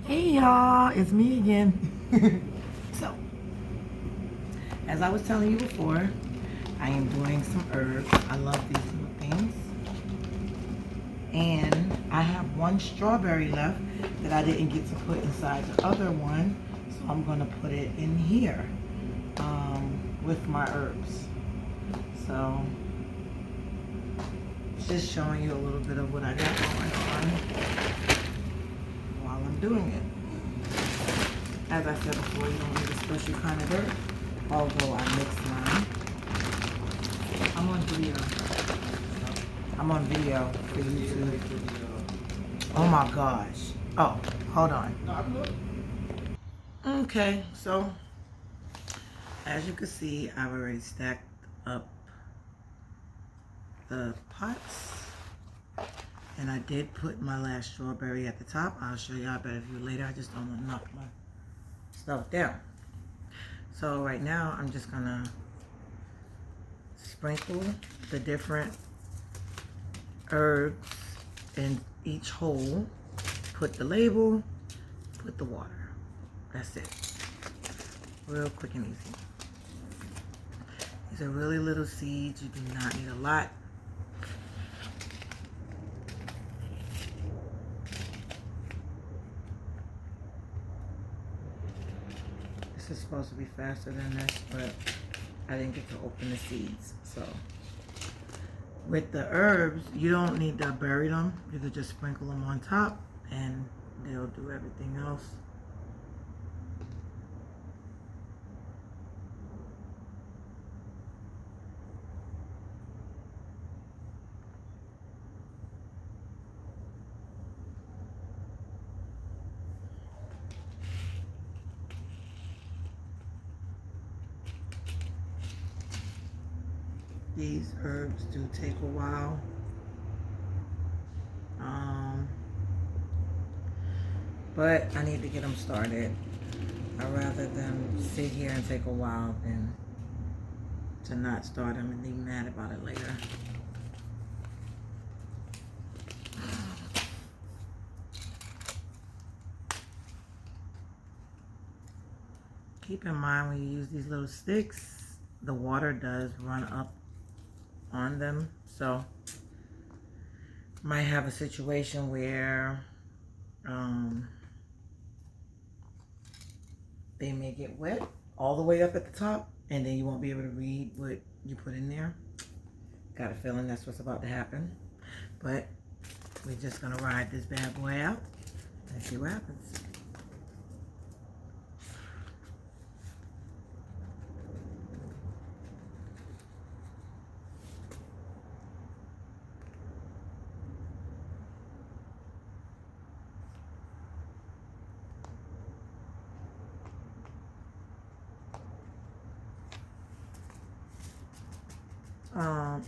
Hey y'all, it's me again. So, as I was telling you before, I am doing some herbs. I love these little things. And I have one strawberry left that I didn't get to put inside the other one. So I'm going to put it in here with my herbs. So, just showing you a little bit of what I got going on while I'm doing it. As I said before, you don't need a special kind of dirt, although I mix mine. I'm on video. I'm on video for YouTube. Oh my gosh. Oh, hold on. Okay, so as you can see, I've already stacked up the pots. And I did put my last strawberry at the top. I'll show y'all better view later. I just don't want to knock my stuff down. So right now I'm just gonna sprinkle the different herbs in each hole, put the label, put the water. That's it. Real quick and easy. These are really little seeds. You do not need a lot. This is supposed to be faster than this, but I didn't get to open the seeds. So with the herbs, you don't need to bury them. You could just sprinkle them on top and they'll do everything else. These herbs do take a while. But I need to get them started. I'd rather them sit here and take a while than to not start them and be mad about it later. Keep in mind when you use these little sticks, the water does run up on them. So might have a situation where they may get wet all the way up at the top and then you won't be able to read what you put in there. Got a feeling that's what's about to happen. But we're just gonna ride this bad boy out and see what happens.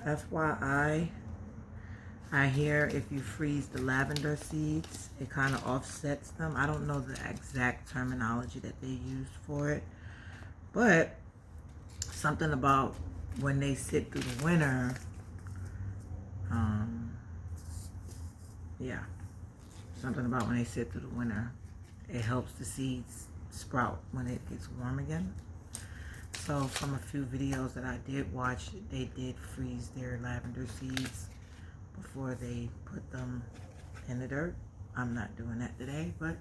FYI, I hear if you freeze the lavender seeds, it kind of offsets them. I don't know the exact terminology that they use for it, but something about when they sit through the winter, yeah, something about when they sit through the winter, it helps the seeds sprout when it gets warm again. So from a few videos that I did watch, they did freeze their lavender seeds before they put them in the dirt. I'm not doing that today, but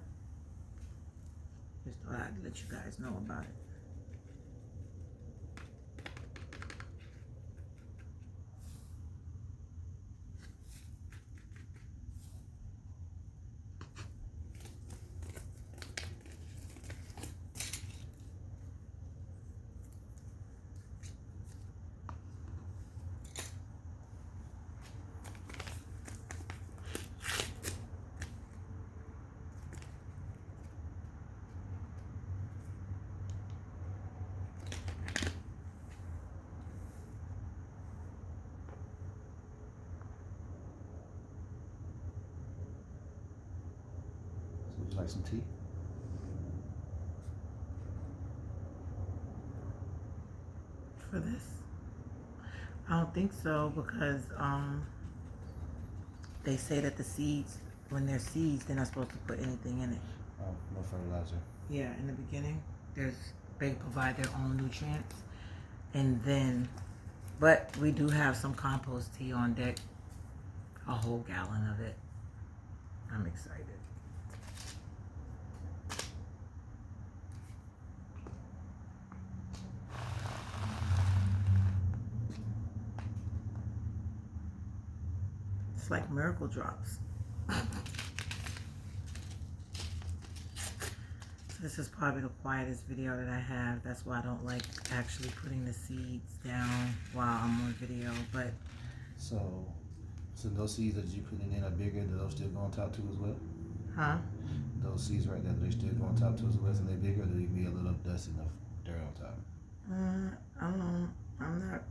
just thought I'd let you guys know about it. Would you like some tea? For this, I don't think so, because they say that the seeds, when they're seeds, they're not supposed to put anything in it. Oh, no fertilizer. Yeah, in the beginning, they provide their own nutrients, and then, but we do have some compost tea on deck, a whole gallon of it. I'm excited. It's like miracle drops. This is probably the quietest video that I have. That's why I don't like actually putting the seeds down while I'm on video. But So those seeds that you putting in are bigger. Do those still go on top too as well? huh? Those seeds right there, do they still go on top too as well? So they bigger, or do they be a little dust and the dirt on top? I don't know. I'm not.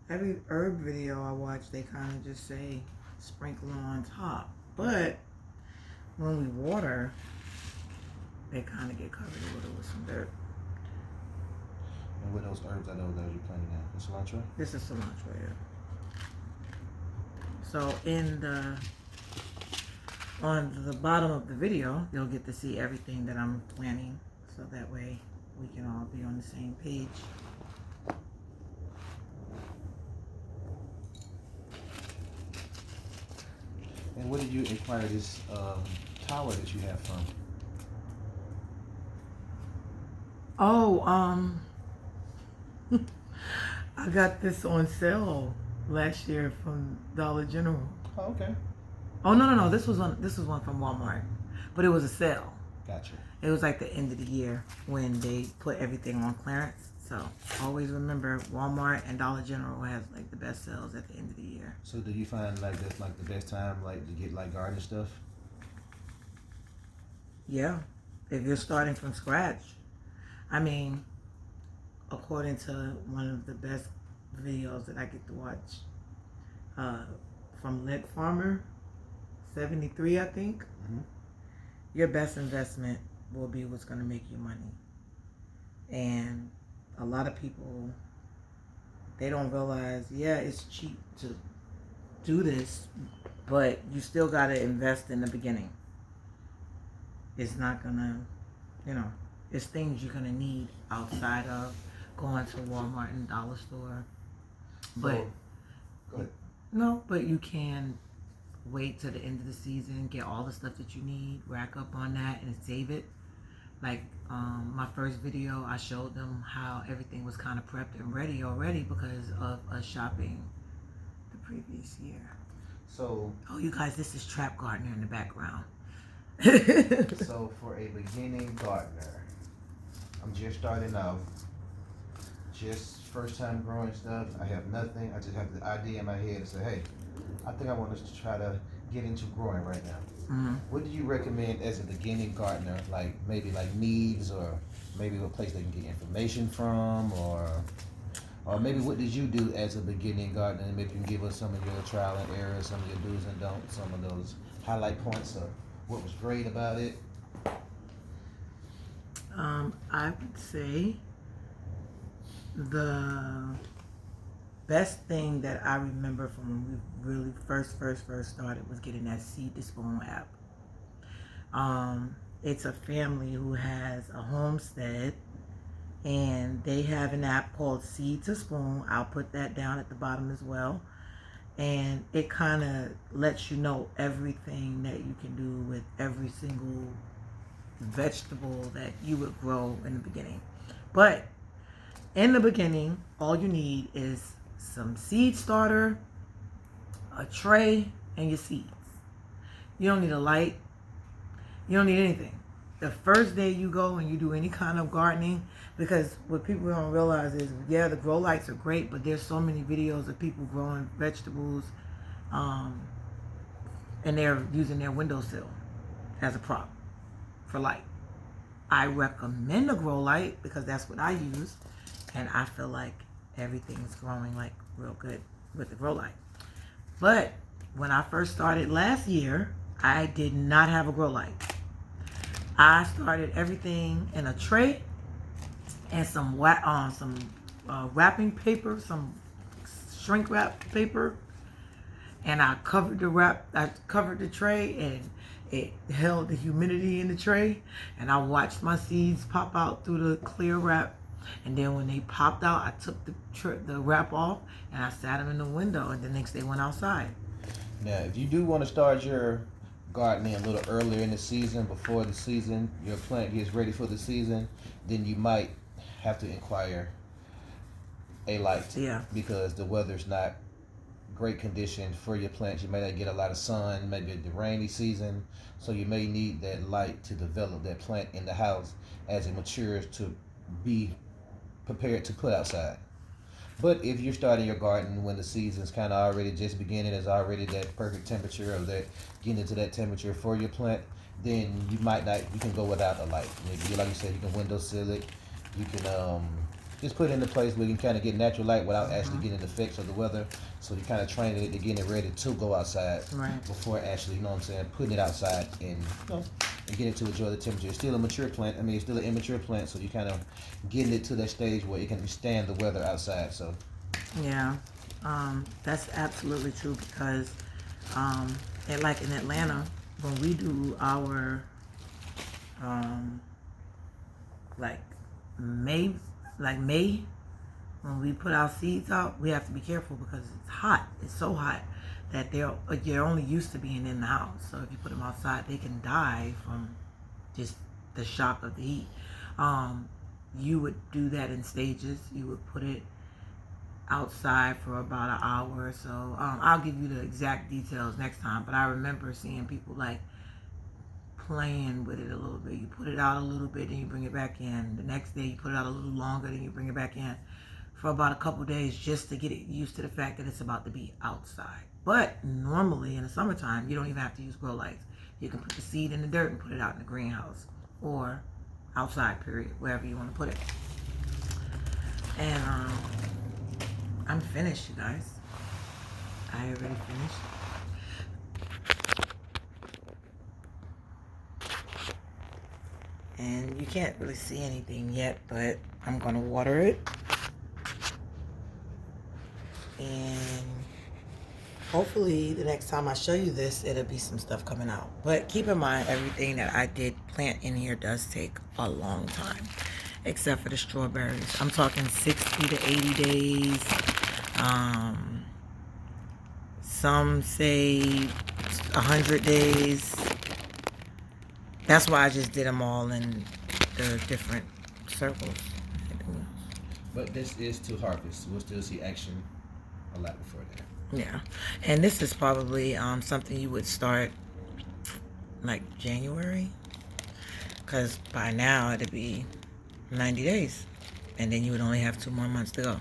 Every herb video I watch, they kind of just say sprinkle on top. But when we water, they kind of get covered a little with some dirt. And what those herbs are those that you planting now? The cilantro? This is cilantro, yeah. So on the bottom of the video, you'll get to see everything that I'm planting, so that way we can all be on the same page. And where did you acquire this tower that you have from? Oh, I got this on sale last year from Dollar General. Oh, okay. Oh no, this was one from Walmart, but it was a sale. Gotcha. It was like the end of the year when they put everything on clearance. So always remember, Walmart and Dollar General has like the best sales at the end of the year. So do you find like that's like the best time like to get like garden stuff? Yeah, if you're starting from scratch. I mean, according to one of the best videos that I get to watch, from Lit Farmer 73, I think. Mm-hmm. Your best investment will be what's going to make you money. And a lot of people, they don't realize, yeah, it's cheap to do this, but you still got to invest in the beginning. It's not going to, it's things you're going to need outside of going to Walmart and Dollar Store. But Go ahead. no, but you can wait till the end of the season, get all the stuff that you need, rack up on that, and save it. Like my first video, I showed them how everything was kind of prepped and ready already because of us shopping the previous year. So, oh, you guys, this is Trap Gardener in the background. so for a beginning gardener, I'm just starting out, just first time growing stuff. I have nothing. I just have the idea in my head to say, hey, I think I want us to try to get into growing right now. Mm-hmm. What do you recommend as a beginning gardener? Like maybe like needs, or maybe a place they can get information from, or maybe what did you do as a beginning gardener? And maybe you can give us some of your trial and error, some of your do's and don'ts, some of those highlight points of what was great about it. I would say the best thing that I remember from when we really first started was getting that Seed to Spoon app. It's a family who has a homestead, and they have an app called Seed to Spoon. I'll put that down at the bottom as well. And it kind of lets you know everything that you can do with every single vegetable that you would grow in the beginning. But in the beginning, all you need is some seed starter, a tray, and your seeds. You don't need a light. You don't need anything. The first day you go and you do any kind of gardening, because what people don't realize is, yeah, the grow lights are great, but there's so many videos of people growing vegetables, and they're using their windowsill as a prop for light. I recommend a grow light because that's what I use, and I feel like everything's growing like real good with the grow light. But when I first started last year, I did not have a grow light. I started everything in a tray and some wrapping paper, some shrink wrap paper, and I covered the tray, and it held the humidity in the tray, and I watched my seeds pop out through the clear wrap. And then when they popped out, I took the wrap off and I sat them in the window, and the next day went outside. Now, if you do want to start your gardening a little earlier in the season, before the season, your plant gets ready for the season, then you might have to inquire a light. Yeah. Because the weather's not great condition for your plants. You may not get a lot of sun, maybe the rainy season, so you may need that light to develop that plant in the house as it matures to be prepared to put outside. But if you're starting your garden when the season's kind of already just beginning, there's already that perfect temperature, or that getting into that temperature for your plant, then you can go without a light. Maybe, like you said, you can windowsill it. You can just put it in a place where you can kind of get natural light without actually getting the effects of the weather. So you kind of training it to getting it ready to go outside, right, before actually, you know what I'm saying, putting it outside and and getting to enjoy the temperature. It's still a mature plant. I mean, it's still an immature plant, so you kind of getting it to that stage where it can withstand the weather outside. So yeah, that's absolutely true, because like in Atlanta, when we do our like May, when we put our seeds out, we have to be careful because it's hot. It's so hot that you're only used to being in the house. So if you put them outside, they can die from just the shock of the heat. You would do that in stages. You would put it outside for about an hour or so. I'll give you the exact details next time, but I remember seeing people like playing with it a little bit. You put it out a little bit, then you bring it back in. The next day you put it out a little longer, then you bring it back in for about a couple days, just to get it used to the fact that it's about to be outside. But normally in the summertime, you don't even have to use grow lights. You can put the seed in the dirt and put it out in the greenhouse, or outside, period, wherever you want to put it. And I'm finished, you guys. I already finished. And you can't really see anything yet, but I'm going to water it. And hopefully the next time I show you this, it'll be some stuff coming out. But keep in mind, everything that I did plant in here does take a long time, except for the strawberries. I'm talking 60 to 80 days. Some say 100 days. That's why I just did them all in the different circles. but this is to harvest. We'll still see action a lot before that. Yeah, and this is probably something you would start like January, because by now it'd be 90 days, and then you would only have 2 more months to go.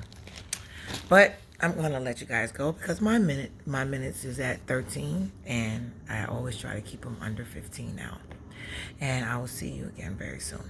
But I'm gonna let you guys go because my minutes is at 13, and I always try to keep them under 15 now. And I will see you again very soon.